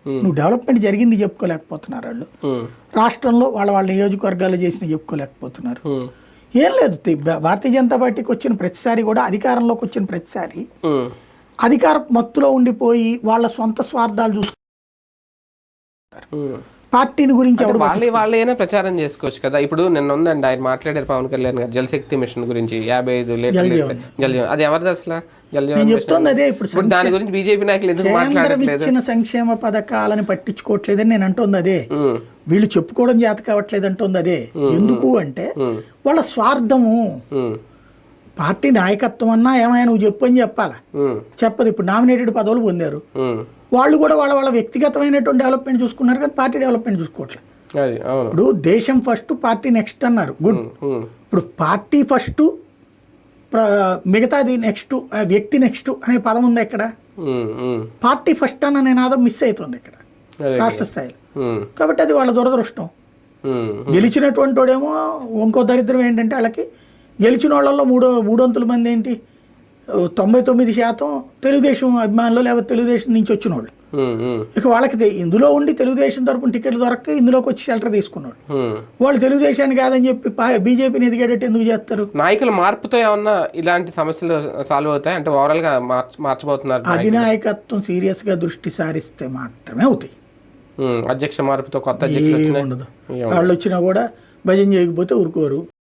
నువ్వు డెవలప్మెంట్ జరిగింది చెప్పుకోలేకపోతున్నారు వాళ్ళు. రాష్ట్రంలో వాళ్ళ నియోజకవర్గాలు చేసిన చెప్పుకోలేకపోతున్నారు. ఏం లేదు, భారతీయ జనతా పార్టీకి వచ్చిన ప్రతిసారి కూడా అధికారంలోకి వచ్చిన ప్రతిసారి అధికార మత్తులో ఉండిపోయి వాళ్ళ సొంత స్వార్థాలు చూసుకుంటారు. పార్టీని గురించి వాళ్ళైనా ప్రచారం చేసుకోవచ్చు కదా. ఇప్పుడు నిన్న ఉందండి, ఆయన మాట్లాడారు పవన్ కళ్యాణ్ గారు జలశక్తి మిషన్ గురించి 55 లీటర్లు. అది ఎవరిది అసలు చెప్తుంది అదే. ఇప్పుడు దాని గురించి బీజేపీ నాయకులు ఎందుకు మాట్లాడట్లేదు? ఇచ్చిన సంక్షేమ పథకాలని పట్టించుకోవట్లేదని నేను అంటుంది అదే. వీళ్ళు చెప్పుకోవడం చేత కావట్లేదు అంటుంది అదే. ఎందుకు అంటే వాళ్ళ స్వార్థము. పార్టీ నాయకత్వం అన్నా ఏమైనా నువ్వు చెప్పు అని చెప్పాలా, చెప్పదు. ఇప్పుడు నామినేటెడ్ పదవులు పొందారు, వాళ్ళు కూడా వాళ్ళ వ్యక్తిగతమైనటువంటి డెవలప్మెంట్ చూసుకున్నారు కానీ పార్టీ డెవలప్మెంట్ చూసుకోవట్లేదు. ఇప్పుడు దేశం ఫస్ట్ పార్టీ నెక్స్ట్ అన్నారు, గుడ్. ఇప్పుడు పార్టీ ఫస్ట్ మిగతాది నెక్స్ట్, వ్యక్తి నెక్స్ట్ అనే పదం ఉంది ఇక్కడ. పార్టీ ఫస్ట్ అన్న నినాదం మిస్ అవుతుంది ఇక్కడ రాష్ట్ర స్థాయిలో. కాబట్టి అది వాళ్ళ దురదృష్టం. గెలిచినటువంటి వాడేమో ఇంకో దరిద్రం ఏంటంటే వాళ్ళకి గెలిచిన వాళ్ళల్లో మూడొంతుల మంది ఏంటి, 99% తెలుగుదేశం అభిమానులు లేకపోతే తెలుగుదేశం నుంచి వచ్చిన వాళ్ళు. ఇక వాళ్ళకి ఇందులో ఉండి తెలుగుదేశం తరపున టికెట్లు దొరక్క ఇందులోకి వచ్చి షెల్టర్ తీసుకున్నాడు. వాళ్ళు తెలుగుదేశాన్ని కాదని చెప్పి బీజేపీని ఎదిగేటట్టు ఎందుకు చేస్తారు? నాయకుల మార్పుతో ఏమన్నా ఇలాంటి సమస్యలు సాల్వ్ అవుతాయి అంటే ఓవరాల్ గా మార్చబోతున్నారు? అధినాయకత్వం సీరియస్ గా దృష్టి సారిస్తే మాత్రమే అవుతాయి. అధ్యక్ష మార్పుతో కొత్త అధ్యక్షులు ఉండదు. వాళ్ళు వచ్చినా కూడా భజన చేయకపోతే ఊరుకోరు.